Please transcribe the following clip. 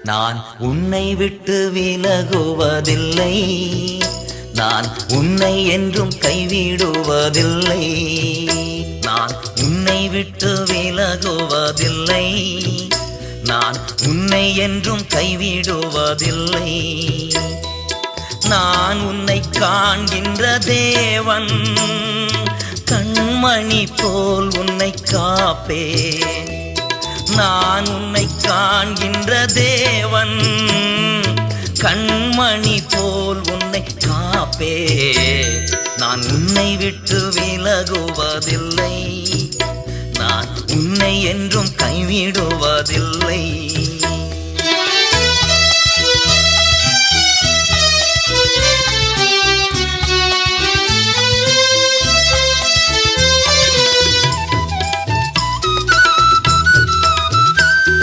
நான் உன்னை விட்டு விலகுவதில்லை, நான் உன்னை என்றும் கைவிடுவதில்லை. நான் உன்னை விட்டு விலகுவதில்லை, நான் உன்னை என்றும் கைவிடுவதில்லை. நான் உன்னை காண்கின்ற தேவன், கண்மணி போல் உன்னை காப்பேன். நான் உன்னை காண்கின்ற தேவன், கண்மணி போல் உன்னை காப்பேன். நான் உன்னை விட்டு விலகுவதில்லை, நான் உன்னை என்றும் கைவிடுவதில்லை.